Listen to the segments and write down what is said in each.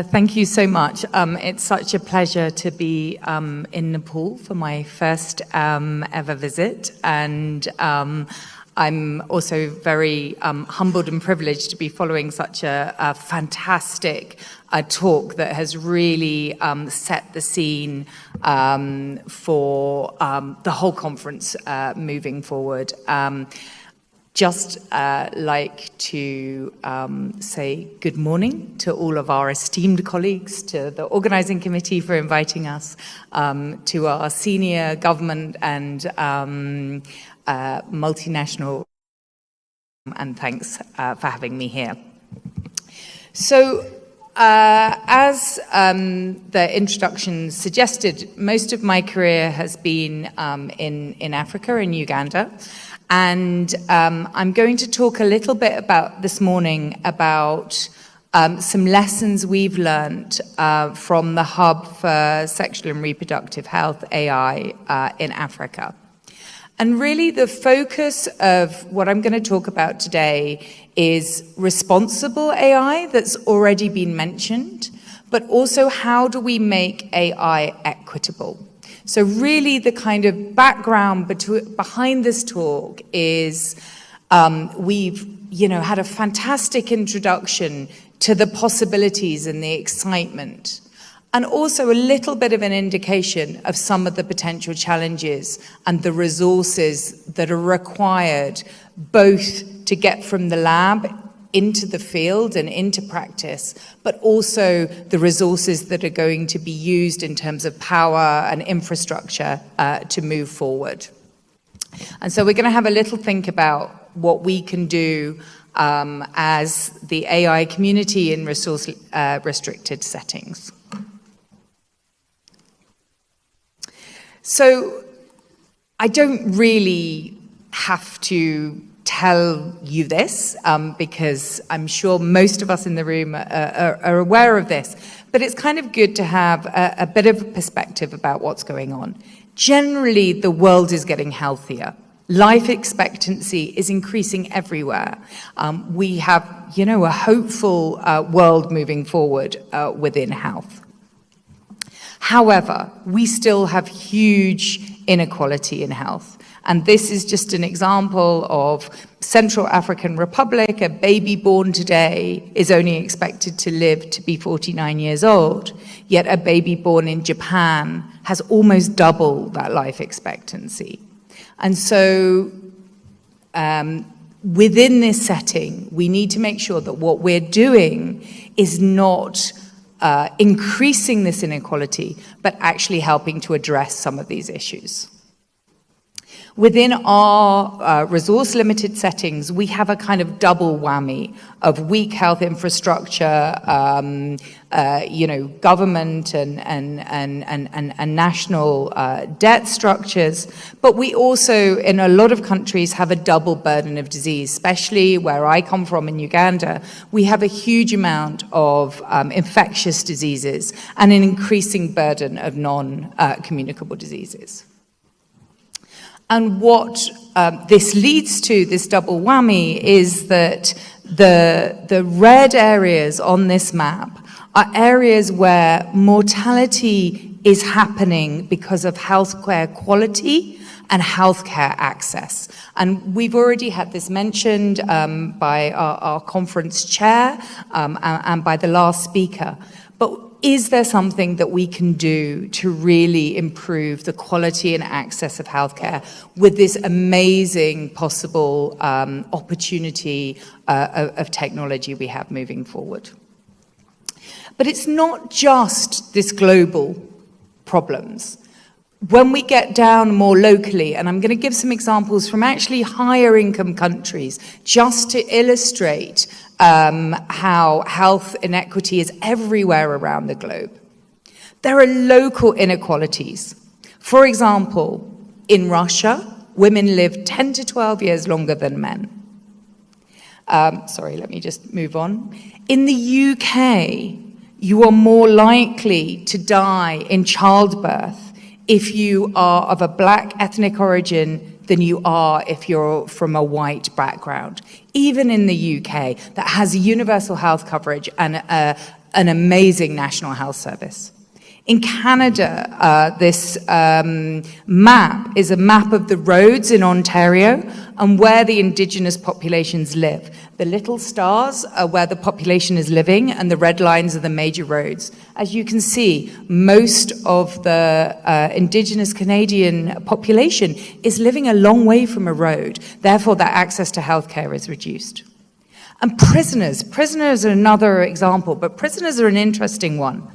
Thank you so much. It's such a pleasure to be in Nepal for my first ever visit, and I'm also very humbled and privileged to be following such a fantastic talk that has really set the scene for the whole conference moving forward. Just like to say good morning to all of our esteemed colleagues, to the organizing committee for inviting us, to our senior government and multinational, and thanks for having me here. So, as the introduction suggested, most of my career has been in Africa, in Uganda. And I'm going to talk a little bit about this morning about some lessons we've learned from the Hub for Sexual and Reproductive Health, AI, in Africa. And really the focus of what I'm going to talk about today is responsible AI that's already been mentioned, but also how do we make AI equitable? So really the kind of background behind this talk is we've had a fantastic introduction to the possibilities and the excitement, and also a little bit of an indication of some of the potential challenges and the resources that are required both to get from the lab into the field and into practice, but also the resources that are going to be used in terms of power and infrastructure to move forward. And so we're going to have a little think about what we can do as the AI community in resource restricted settings. So I don't really have to tell you this because I'm sure most of us in the room are aware of this, but it's kind of good to have a bit of a perspective about what's going on. Generally, the world is getting healthier. Life expectancy is increasing everywhere. We have, a hopeful world moving forward within health. However, we still have huge inequality in health. And this is just an example of Central African Republic. A baby born today is only expected to live to be 49 years old, yet a baby born in Japan has almost double that life expectancy. And so within this setting, we need to make sure that what we're doing is not increasing this inequality, but actually helping to address some of these issues. Within our resource-limited settings, we have a kind of double whammy of weak health infrastructure, government and national debt structures. But we also, in a lot of countries, have a double burden of disease, especially where I come from in Uganda. We have a huge amount of infectious diseases and an increasing burden of non-communicable diseases. And what this leads to, this double whammy, is that the red areas on this map are areas where mortality is happening because of healthcare quality and healthcare access. And we've already had this mentioned by our conference chair and by the last speaker. But is there something that we can do to really improve the quality and access of healthcare with this amazing possible opportunity of technology we have moving forward? But it's not just this global problems. When we get down more locally, and I'm going to give some examples from actually higher income countries, just to illustrate how health inequity is everywhere around the globe. There are local inequalities. For example, in Russia, women live 10 to 12 years longer than men. Sorry, let me just move on. In the UK, you are more likely to die in childbirth if you are of a black ethnic origin than you are if you're from a white background. Even in the UK, that has universal health coverage and an amazing National Health Service. In Canada, this map is a map of the roads in Ontario and where the Indigenous populations live. The little stars are where the population is living, and the red lines are the major roads. As you can see, most of the Indigenous Canadian population is living a long way from a road. Therefore, their access to healthcare is reduced. And prisoners are another example, but prisoners are an interesting one.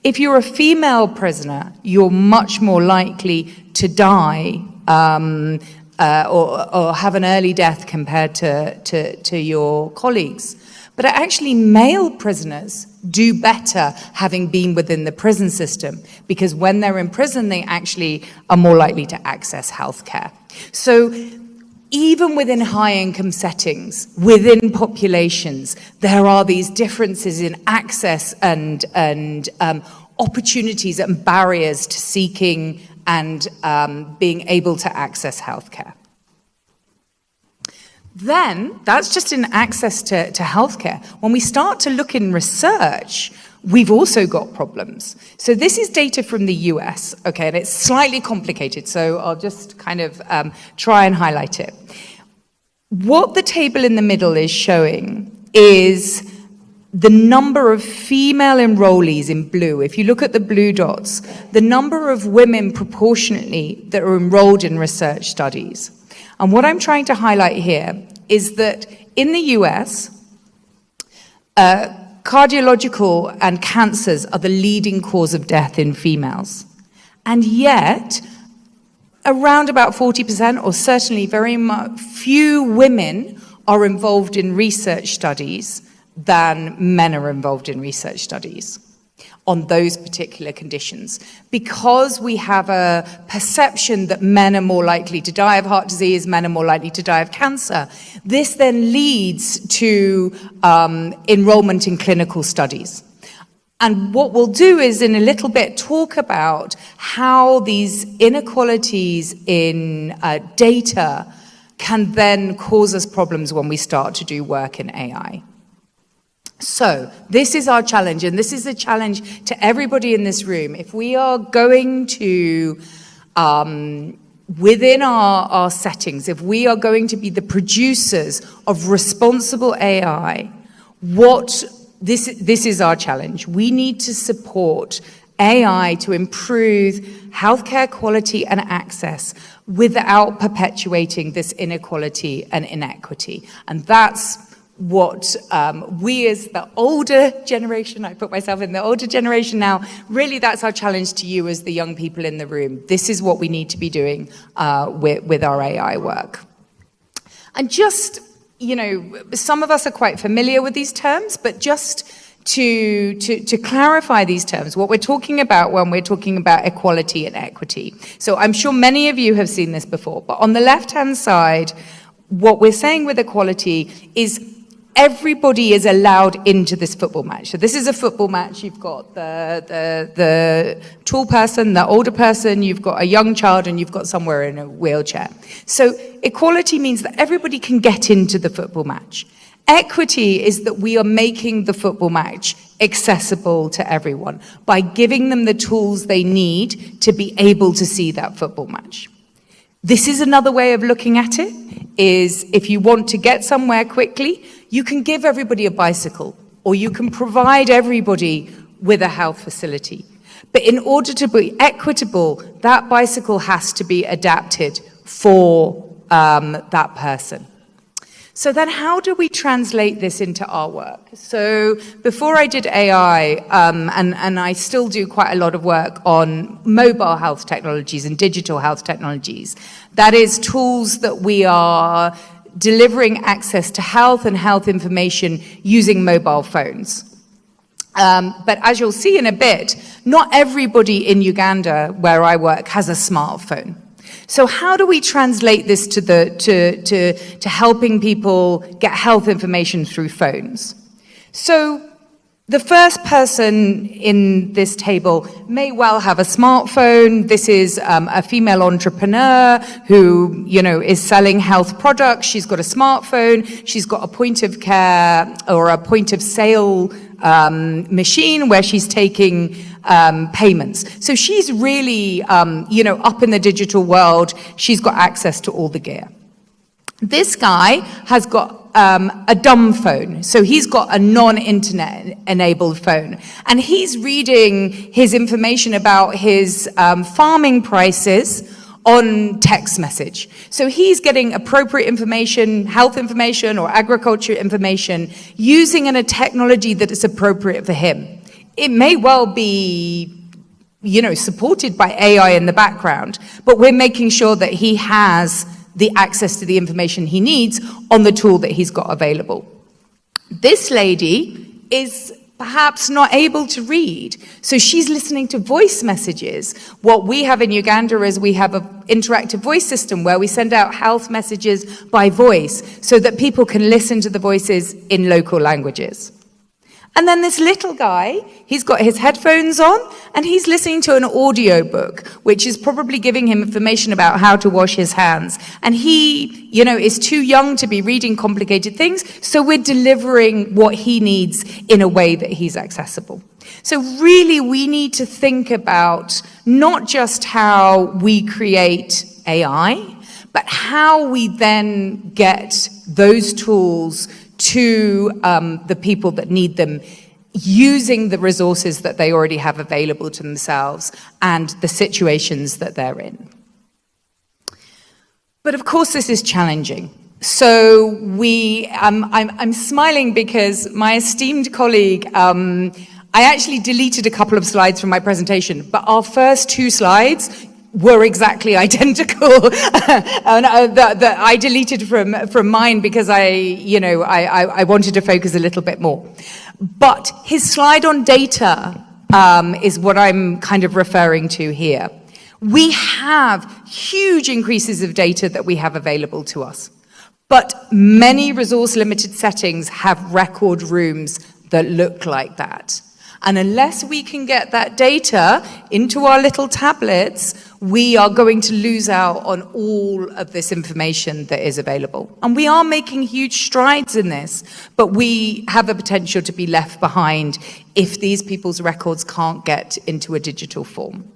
If you're a female prisoner, you're much more likely to die or have an early death compared to your colleagues. But actually, male prisoners do better having been within the prison system, because when they're in prison, they actually are more likely to access healthcare. So even within high-income settings, within populations, there are these differences in access and opportunities and barriers to seeking and being able to access healthcare. Then, that's just in access to healthcare. When we start to look in research, we've also got problems. So this is data from the US, okay, and it's slightly complicated, so I'll just kind of try and highlight it. What the table in the middle is showing is the number of female enrollees in blue. If you look at the blue dots, the number of women proportionately that are enrolled in research studies. And what I'm trying to highlight here is that in the US, cardiological and cancers are the leading cause of death in females. And yet, around about 40%, or certainly very few women are involved in research studies than men are involved in research studies on those particular conditions. Because we have a perception that men are more likely to die of heart disease, men are more likely to die of cancer, this then leads to enrollment in clinical studies. And what we'll do is in a little bit talk about how these inequalities in data can then cause us problems when we start to do work in AI. So this is our challenge, and this is a challenge to everybody in this room. If we are going to, within our settings, if we are going to be the producers of responsible AI, this is our challenge. We need to support AI to improve healthcare quality and access without perpetuating this inequality and inequity. And that's what we as the older generation, I put myself in the older generation now, really that's our challenge to you as the young people in the room. This is what we need to be doing with our AI work. And just, you know, some of us are quite familiar with these terms, but just to clarify these terms, what we're talking about when we're talking about equality and equity. So I'm sure many of you have seen this before, but on the left-hand side, what we're saying with equality is everybody is allowed into this football match. So this is a football match. You've got the tall person, the older person, you've got a young child, and you've got somewhere in a wheelchair. So equality means that everybody can get into the football match. Equity is that we are making the football match accessible to everyone by giving them the tools they need to be able to see that football match. This is another way of looking at it, is if you want to get somewhere quickly, you can give everybody a bicycle, or you can provide everybody with a health facility. But in order to be equitable, that bicycle has to be adapted for that person. So then how do we translate this into our work? So before I did AI, and I still do quite a lot of work on mobile health technologies and digital health technologies, that is tools that we are delivering access to health and health information using mobile phones. But as you'll see in a bit, not everybody in Uganda, where I work, has a smartphone. So how do we translate this to helping people get health information through phones? So the first person in this table may well have a smartphone. This is a female entrepreneur who, you know, is selling health products. She's got a smartphone. She's got a point of care or a point of sale machine where she's taking payments. So she's really, up in the digital world. She's got access to all the gear. This guy has got a dumb phone, so he's got a non-internet enabled phone, and he's reading his information about his farming prices on text message. So he's getting appropriate information, health information or agriculture information, using a technology that is appropriate for him. It may well be supported by AI in the background, but we're making sure that he has the access to the information he needs on the tool that he's got available. This lady is perhaps not able to read, so she's listening to voice messages. What we have in Uganda is we have an interactive voice system where we send out health messages by voice so that people can listen to the voices in local languages. And then this little guy, he's got his headphones on and he's listening to an audio book, which is probably giving him information about how to wash his hands. And he, is too young to be reading complicated things, so we're delivering what he needs in a way that he's accessible. So really, we need to think about not just how we create AI, but how we then get those tools to the people that need them, using the resources that they already have available to themselves and the situations that they're in. But of course, this is challenging. So I'm smiling because my esteemed colleague, I actually deleted a couple of slides from my presentation, but our first two slides were exactly identical. That I deleted from mine because I wanted to focus a little bit more. But his slide on data is what I'm kind of referring to here. We have huge increases of data that we have available to us, but many resource-limited settings have record rooms that look like that. And unless we can get that data into our little tablets, we are going to lose out on all of this information that is available. And we are making huge strides in this, but we have a potential to be left behind if these people's records can't get into a digital form.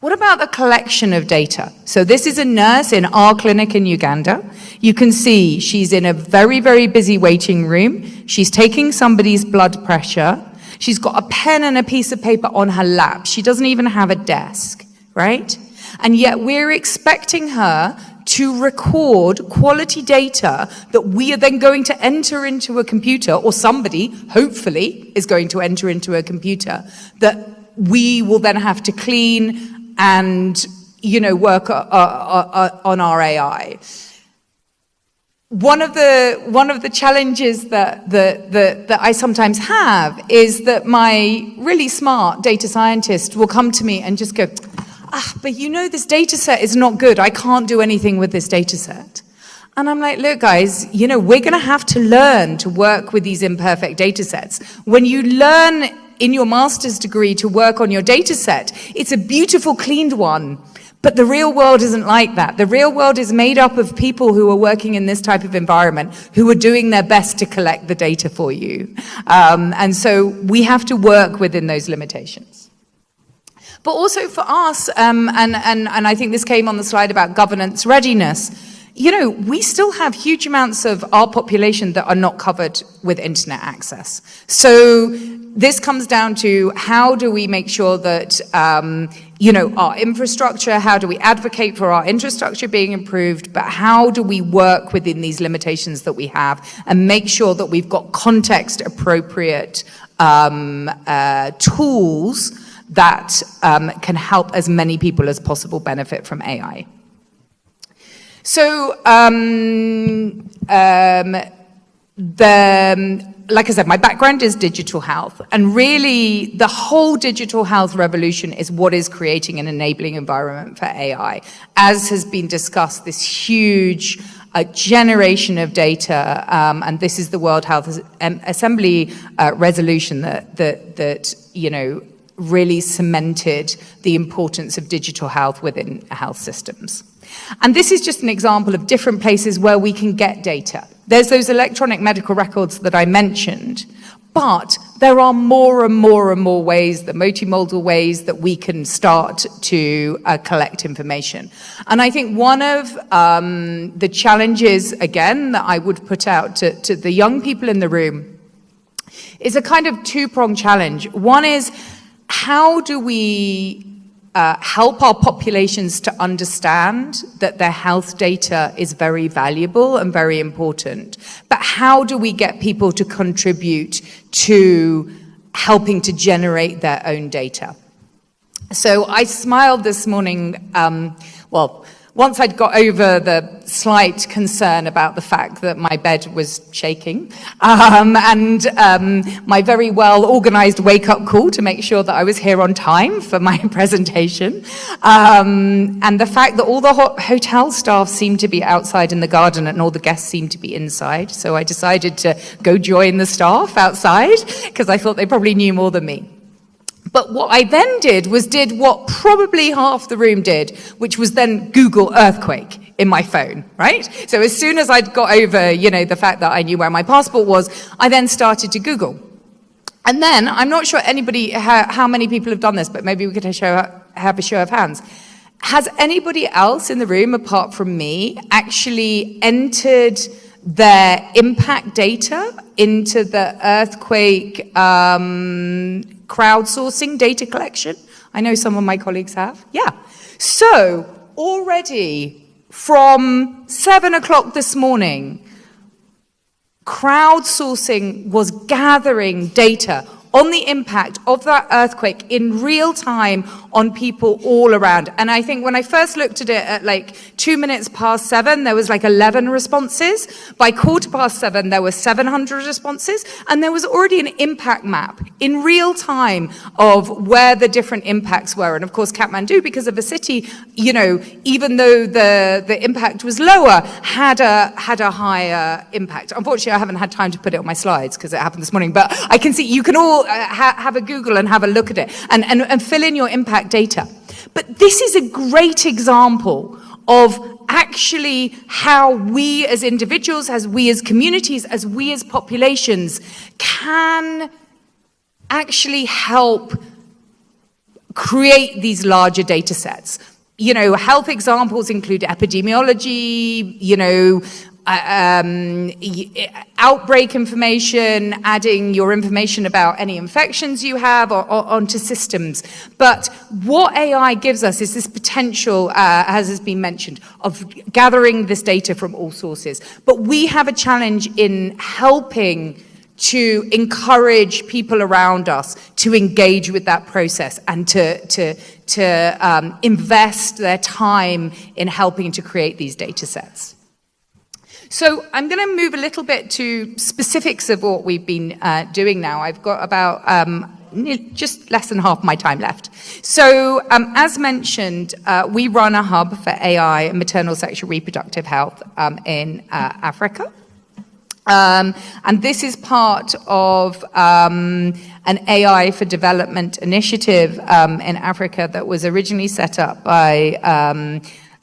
What about the collection of data? So this is a nurse in our clinic in Uganda. You can see she's in a very, very busy waiting room. She's taking somebody's blood pressure. She's got a pen and a piece of paper on her lap. She doesn't even have a desk, right? And yet we're expecting her to record quality data that we are then going to enter into a computer, or somebody, hopefully, is going to enter into a computer that we will then have to clean and, work on our AI. One of the challenges that I sometimes have is that my really smart data scientist will come to me and just go, but this data set is not good. I can't do anything with this data set. And I'm like, look, guys, we're going to have to learn to work with these imperfect data sets. When you learn in your master's degree to work on your data set, it's a beautiful, cleaned one. But the real world isn't like that. The real world is made up of people who are working in this type of environment, who are doing their best to collect the data for you. And so we have to work within those limitations. But also for us, and I think this came on the slide about governance readiness, we still have huge amounts of our population that are not covered with internet access. So this comes down to how do we make sure that, our infrastructure, how do we advocate for our infrastructure being improved, but how do we work within these limitations that we have and make sure that we've got context-appropriate tools that can help as many people as possible benefit from AI. So, like I said, my background is digital health, and really the whole digital health revolution is what is creating an enabling environment for AI. As has been discussed, this huge generation of data, and this is the World Health Assembly resolution that really cemented the importance of digital health within health systems. And this is just an example of different places where we can get data. There's those electronic medical records that I mentioned, But there are more and more and more ways, the multimodal ways that we can start to collect information. And I think one of the challenges, again, that I would put out to the young people in the room is a kind of two-pronged challenge. One is, how do we help our populations to understand that their health data is very valuable and very important? But how do we get people to contribute to helping to generate their own data? So I smiled this morning, once I'd got over the slight concern about the fact that my bed was shaking, and my very well-organized wake-up call to make sure that I was here on time for my presentation, and the fact that all the hotel staff seemed to be outside in the garden and all the guests seemed to be inside. So I decided to go join the staff outside because I thought they probably knew more than me. But what I then did what probably half the room did, which was then Google earthquake in my phone, right? So as soon as I'd got over, the fact that I knew where my passport was, I then started to Google. And then, I'm not sure how many people have done this, but maybe we could have a show of hands. Has anybody else in the room, apart from me, actually entered their impact data into the earthquake crowdsourcing data collection? I know some of my colleagues have. Yeah. So already from 7 o'clock this morning, crowdsourcing was gathering data on the impact of that earthquake in real time on people all around. And I think when I first looked at it at 7:02, there was 11 responses. By 7:15, there were 700 responses. And there was already an impact map in real time of where the different impacts were. And of course, Kathmandu, because of a city, even though the impact was lower, had a higher impact. Unfortunately, I haven't had time to put it on my slides because it happened this morning. But I can see you can all have a Google and have a look at it and fill in your impact data. But this is a great example of actually how we as individuals, as we as communities, as we as populations can actually help create these larger data sets. Health examples include epidemiology, outbreak information, adding your information about any infections you have onto systems. But what AI gives us is this potential, as has been mentioned, of gathering this data from all sources. But we have a challenge in helping to encourage people around us to engage with that process and to invest their time in helping to create these data sets. So I'm going to move a little bit to specifics of what we've been doing now. I've got about just less than half my time left. So as mentioned, we run a hub for AI and maternal sexual reproductive health in Africa. And this is part of an AI for Development initiative in Africa that was originally set up by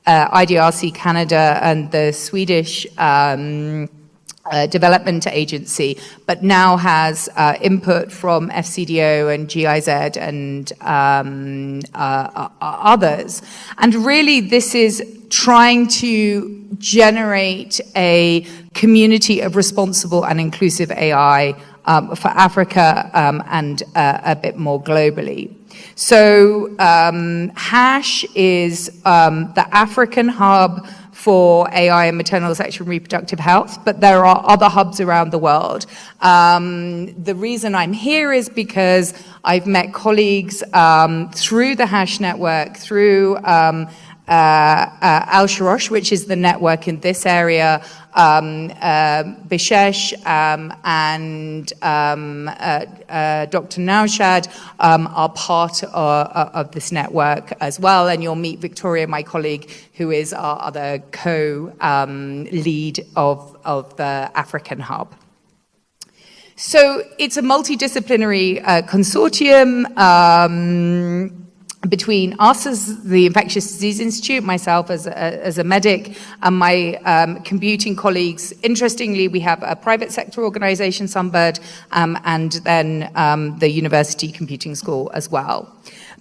IDRC Canada and the Swedish Development Agency, but now has input from FCDO and GIZ and others. And really this is trying to generate a community of responsible and inclusive AI for Africa and a bit more globally. So HASH is the African hub for AI and maternal sexual and reproductive health, but there are other hubs around the world. The reason I'm here is because I've met colleagues through the HASH network, through Al-Sharosh, which is the network in this area, Bishesh and Dr. Naushad are part of this network as well. And you'll meet Victoria, my colleague, who is our other co-lead of the African hub. So it's a multidisciplinary consortium. between us as the Infectious Diseases Institute, myself as a medic, and my computing colleagues. Interestingly, we have a private sector organization, Sunbird, and then the university computing school as well.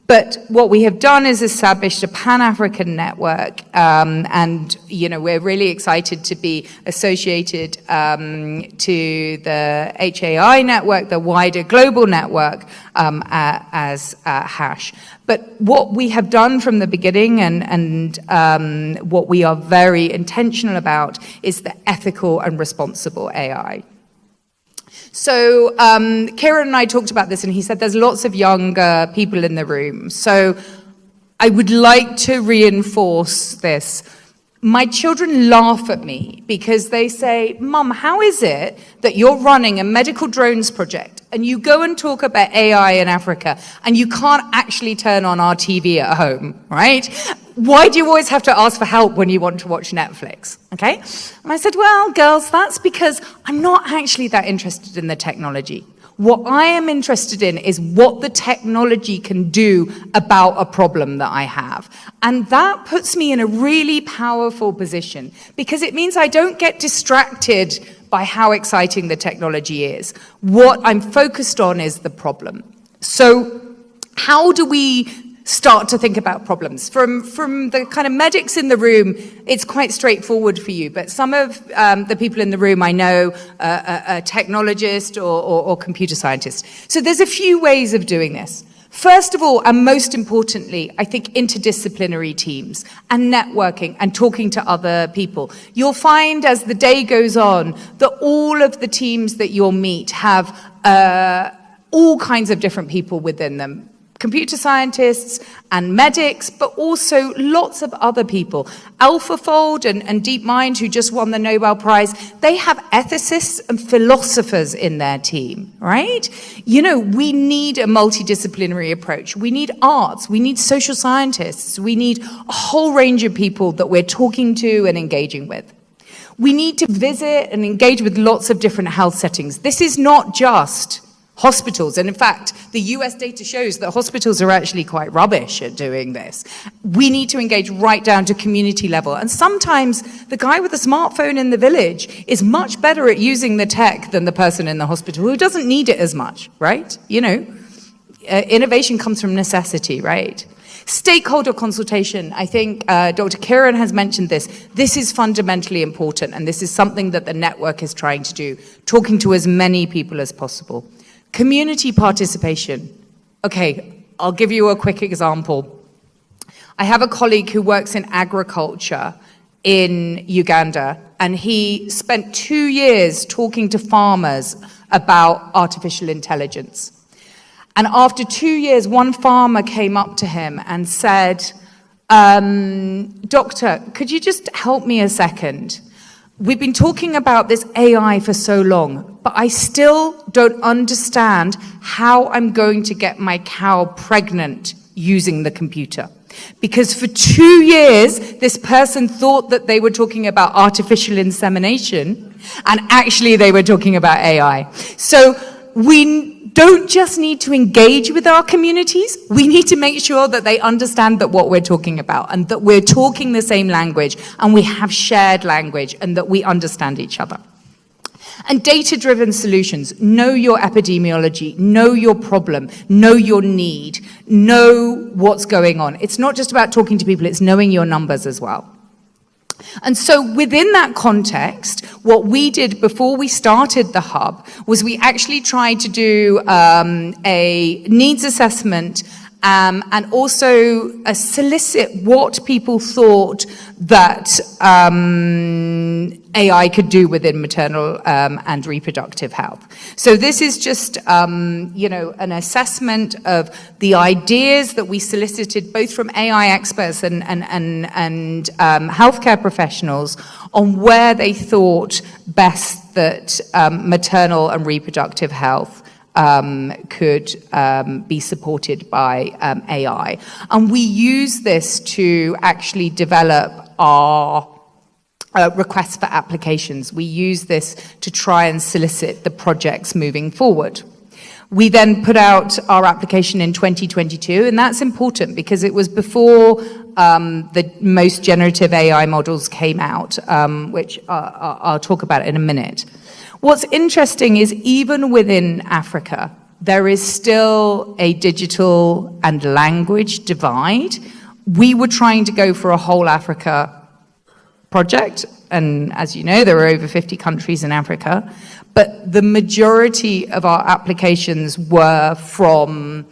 But what we have done is established a Pan-African network, and we're really excited to be associated to the HAI network, the wider global network, as HASH. But what we have done from the beginning, and what we are very intentional about, is the ethical and responsible AI. So Kieran and I talked about this, and he said there's lots of younger people in the room. So I would like to reinforce this. My children laugh at me because they say, Mum, how is it that you're running a medical drones project and you go and talk about AI in Africa and you can't actually turn on our TV at home, right? Why do you always have to ask for help when you want to watch Netflix, okay? And I said, well, girls, that's because I'm not actually that interested in the technology. What I am interested in is what the technology can do about a problem that I have. And that puts me in a really powerful position because it means I don't get distracted by how exciting the technology is. What I'm focused on is the problem. So how do we start to think about problems? From the kind of medics in the room, it's quite straightforward for you, but some of the people in the room I know are technologists or computer scientists. So there's a few ways of doing this. First of all, and most importantly, I think interdisciplinary teams and networking and talking to other people. You'll find as the day goes on that all of the teams that you'll meet have all kinds of different people within them. Computer scientists and medics, but also lots of other people. AlphaFold and DeepMind, who just won the Nobel Prize, they have ethicists and philosophers in their team, right? We need a multidisciplinary approach. We need arts, we need social scientists, we need a whole range of people that we're talking to and engaging with. We need to visit and engage with lots of different health settings. This is not just hospitals, and in fact, the US data shows that hospitals are actually quite rubbish at doing this. We need to engage right down to community level, and sometimes the guy with the smartphone in the village is much better at using the tech than the person in the hospital who doesn't need it as much, right? Innovation comes from necessity, right? Stakeholder consultation, I think Dr. Kieran has mentioned this. This is fundamentally important, and this is something that the network is trying to do, talking to as many people as possible. Community participation. Okay, I'll give you a quick example. I have a colleague who works in agriculture in Uganda, and he spent 2 years talking to farmers about artificial intelligence. And after 2 years, one farmer came up to him and said, Doctor, could you just help me a second? We've been talking about this AI for so long, but I still don't understand how I'm going to get my cow pregnant using the computer. Because for 2 years, this person thought that they were talking about artificial insemination, and actually they were talking about AI. So we don't just need to engage with our communities, we need to make sure that they understand that what we're talking about and that we're talking the same language and we have shared language and that we understand each other. And data-driven solutions, know your epidemiology, know your problem, know your need, know what's going on. It's not just about talking to people, it's knowing your numbers as well. And so within that context, what we did before we started the hub was we actually tried to do a needs assessment and also solicit what people thought that AI could do within maternal and reproductive health. So this is just, an assessment of the ideas that we solicited both from AI experts and healthcare professionals on where they thought best that maternal and reproductive health could be supported by AI. And we use this to actually develop our requests for applications. We use this to try and solicit the projects moving forward. We then put out our application in 2022, and that's important because it was before the most generative AI models came out, which I'll talk about in a minute. What's interesting is even within Africa, there is still a digital and language divide. We were trying to go for a whole Africa project, and as you know, there are over 50 countries in Africa, but the majority of our applications were from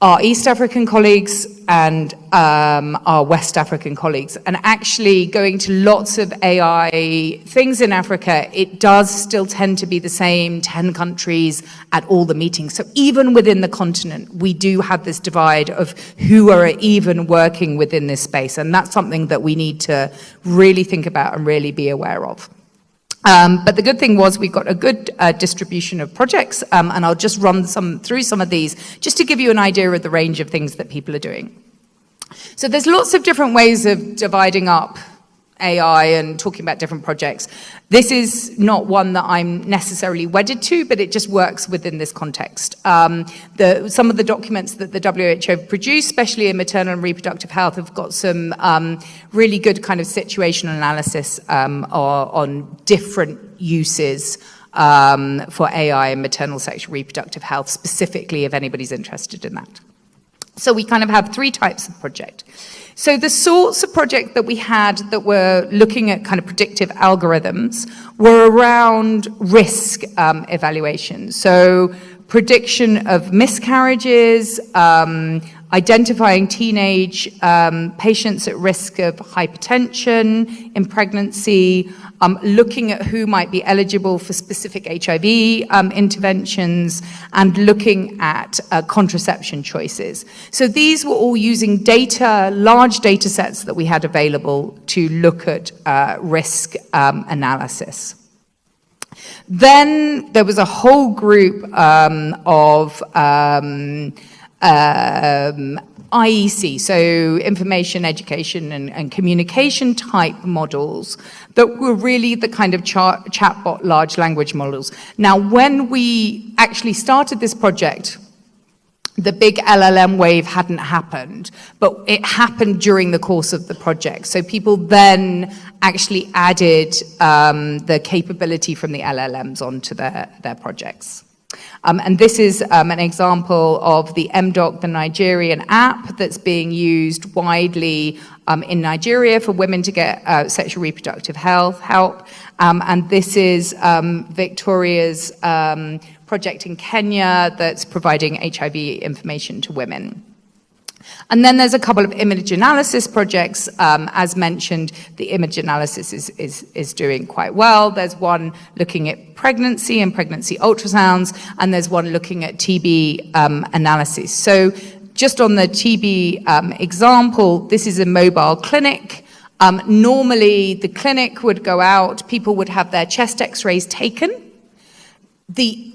our East African colleagues and our West African colleagues. And actually going to lots of AI things in Africa, it does still tend to be the same 10 countries at all the meetings. So even within the continent, we do have this divide of who are even working within this space. And that's something that we need to really think about and really be aware of. But the good thing was we got a good distribution of projects, and I'll just run through some of these just to give you an idea of the range of things that people are doing. So there's lots of different ways of dividing up AI and talking about different projects. This is not one that I'm necessarily wedded to, but it just works within this context. Some of the documents that the WHO have produced, especially in maternal and reproductive health, have got some really good kind of situational analysis on different uses for AI in maternal sexual reproductive health, specifically if anybody's interested in that. So we kind of have three types of project. So the sorts of project that we had that were looking at kind of predictive algorithms were around risk evaluation. So prediction of miscarriages, identifying teenage patients at risk of hypertension in pregnancy, looking at who might be eligible for specific HIV interventions, and looking at contraception choices. So these were all using data, large data sets that we had available to look at risk analysis. Then there was a whole group of IEC, so information, education, and communication type models that were really the kind of chatbot large language models. Now, when we actually started this project, the big LLM wave hadn't happened, but it happened during the course of the project. So people then actually added the capability from the LLMs onto their projects. And this is an example of the MDoc, the Nigerian app that's being used widely in Nigeria for women to get sexual reproductive health help. And this is Victoria's project in Kenya that's providing HIV information to women. And then there's a couple of image analysis projects. As mentioned, the image analysis is doing quite well. There's one looking at pregnancy and pregnancy ultrasounds, and there's one looking at TB analysis. So just on the TB example, this is a mobile clinic. Normally, the clinic would go out, people would have their chest x-rays taken. The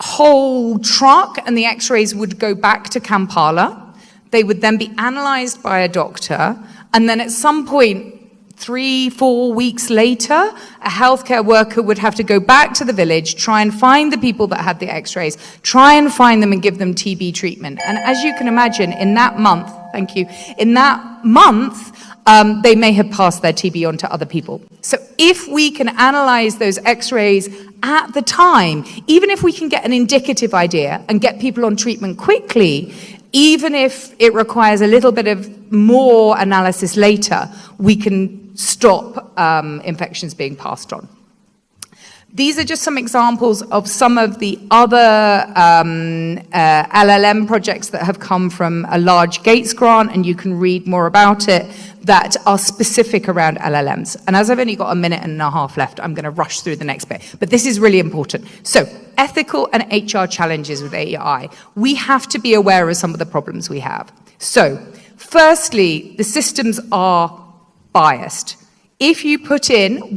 whole truck and the x-rays would go back to Kampala. They would then be analyzed by a doctor, and then at some point, 3-4 weeks later, a healthcare worker would have to go back to the village, try and find the people that had the x-rays, try and find them and give them TB treatment. And as you can imagine, in that month, they may have passed their TB on to other people. So if we can analyze those x-rays at the time, even if we can get an indicative idea and get people on treatment quickly, even if it requires a little bit of more analysis later, we can stop infections being passed on. These are just some examples of some of the other LLM projects that have come from a large Gates grant, and you can read more about it, that are specific around LLMs. And as I've only got a minute and a half left, I'm going to rush through the next bit. But this is really important. So, ethical and HR challenges with AI. We have to be aware of some of the problems we have. So, firstly, the systems are biased. If you put in,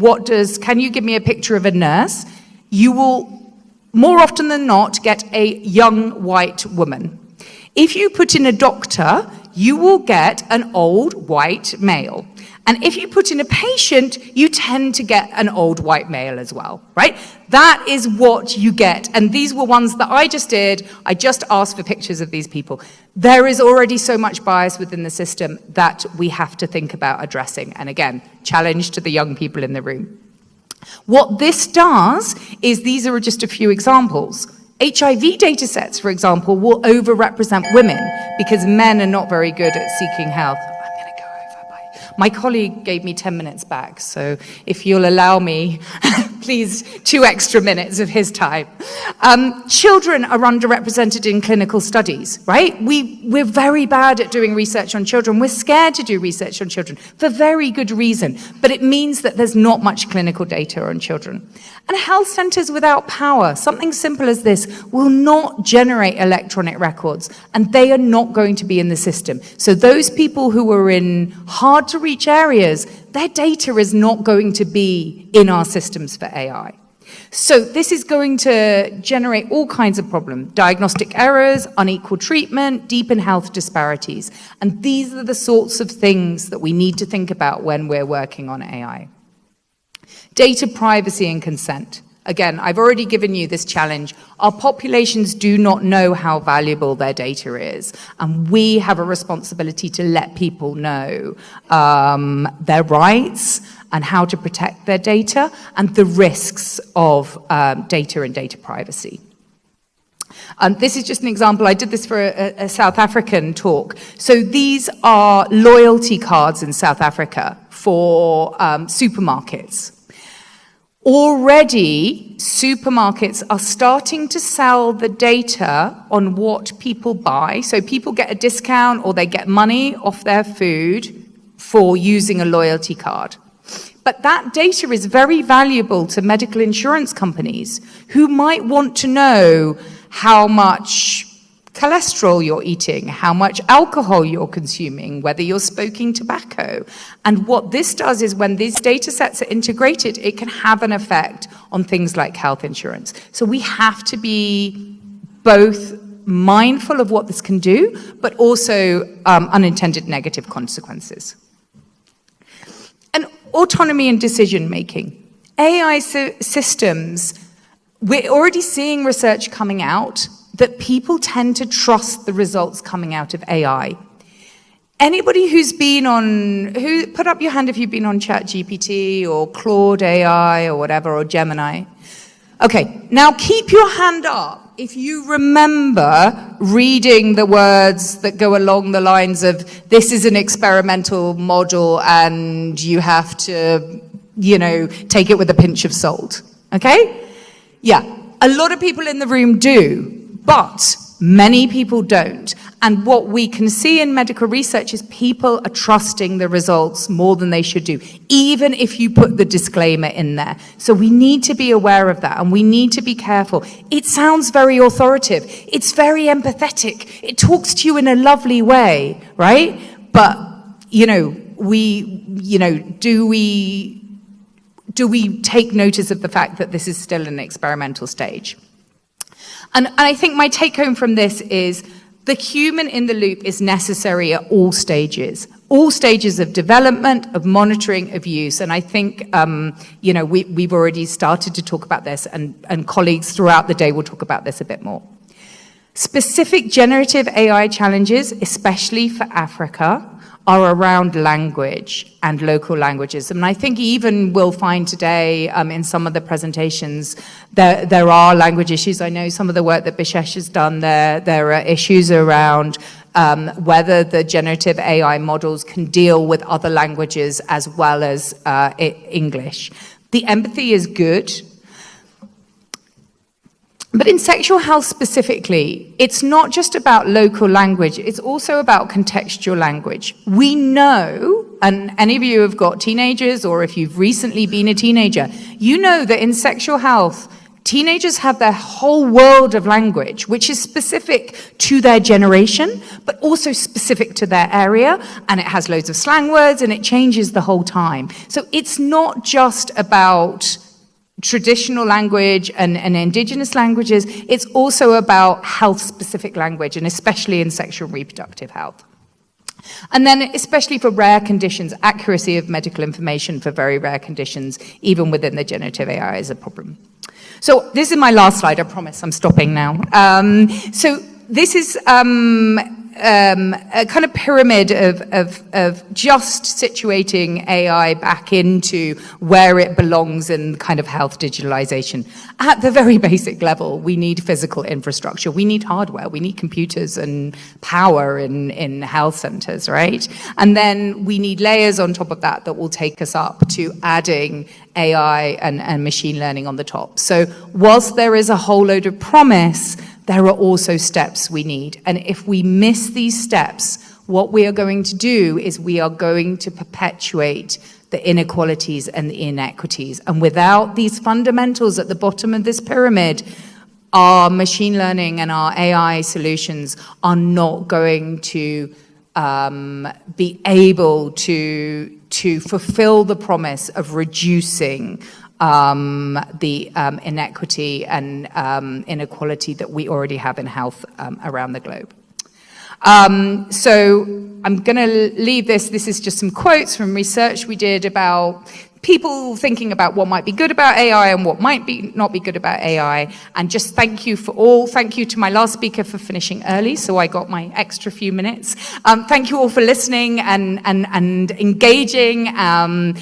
can you give me a picture of a nurse? You will, more often than not, get a young white woman. If you put in a doctor, you will get an old white male. And if you put in a patient, you tend to get an old white male as well, right? That is what you get. And these were ones that I just did. I just asked for pictures of these people. There is already so much bias within the system that we have to think about addressing. And again, challenge to the young people in the room. What this does is, these are just a few examples. HIV data sets, for example, will overrepresent women because men are not very good at seeking health. My colleague gave me 10 minutes back, so if you'll allow me, please, 2 extra minutes of his time. Children are underrepresented in clinical studies, right? We're very bad at doing research on children. We're scared to do research on children for very good reason, but it means that there's not much clinical data on children. And health centers without power, something simple as this, will not generate electronic records, and they are not going to be in the system. So those people who are in hard to reach areas, their data is not going to be in our systems for AI. So this is going to generate all kinds of problems: diagnostic errors, unequal treatment, deepen health disparities. And these are the sorts of things that we need to think about when we're working on AI. Data privacy and consent. Again, I've already given you this challenge. Our populations do not know how valuable their data is, and we have a responsibility to let people know their rights and how to protect their data and the risks of data and data privacy. This is just an example. I did this for a South African talk. So these are loyalty cards in South Africa for supermarkets. Already, supermarkets are starting to sell the data on what people buy. So people get a discount or they get money off their food for using a loyalty card. But that data is very valuable to medical insurance companies who might want to know how much cholesterol you're eating, how much alcohol you're consuming, whether you're smoking tobacco. And what this does is, when these data sets are integrated, it can have an effect on things like health insurance. So we have to be both mindful of what this can do, but also unintended negative consequences. And autonomy and decision making. AI systems, we're already seeing research coming out that people tend to trust the results coming out of AI. Anybody who's been on, put up your hand if you've been on ChatGPT or Claude AI or whatever, or Gemini. Okay, now keep your hand up if you remember reading the words that go along the lines of, this is an experimental model and you have to, take it with a pinch of salt, okay? Yeah, a lot of people in the room do. But many people don't. And what we can see in medical research is people are trusting the results more than they should do, even if you put the disclaimer in there. So we need to be aware of that, and we need to be careful. It sounds very authoritative. It's very empathetic. It talks to you in a lovely way, right? But, do we take notice of the fact that this is still an experimental stage? And I think my take home from this is the human in the loop is necessary at all stages of development, of monitoring, of use. And I think, we've already started to talk about this, and colleagues throughout the day will talk about this a bit more. Specific generative AI challenges, especially for Africa, are around language and local languages. And I think even we'll find today in some of the presentations there are language issues. I know some of the work that Bishesh has done there are issues around whether the generative AI models can deal with other languages as well as English. The empathy is good. But in sexual health specifically, it's not just about local language, it's also about contextual language. We know, and any of you have got teenagers, or if you've recently been a teenager, you know that in sexual health, teenagers have their whole world of language, which is specific to their generation, but also specific to their area, and it has loads of slang words, and it changes the whole time. So it's not just about traditional language and indigenous languages, it's also about health-specific language, and especially in sexual and reproductive health. And then especially for rare conditions, accuracy of medical information for very rare conditions, even within the generative AI, is a problem. So this is my last slide, I promise I'm stopping now. So this is a kind of pyramid of just situating AI back into where it belongs in kind of health digitalization. At the very basic level, we need physical infrastructure, we need hardware, we need computers and power in health centers, right? And then we need layers on top of that that will take us up to adding AI and machine learning on the top. So whilst there is a whole load of promise, there are also steps we need. And if we miss these steps, what we are going to do is we are going to perpetuate the inequalities and the inequities. And without these fundamentals at the bottom of this pyramid, our machine learning and our AI solutions are not going to be able to fulfill the promise of reducing the inequity and inequality that we already have in health around the globe. So I'm going to leave this. This is just some quotes from research we did about people thinking about what might be good about AI and what might not be good about AI. And just thank you for all. Thank you to my last speaker for finishing early, so I got my extra few minutes. Thank you all for listening and engaging and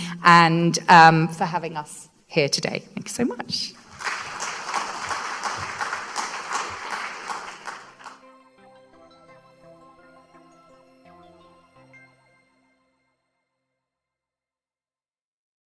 for having us here today. Thank you so much.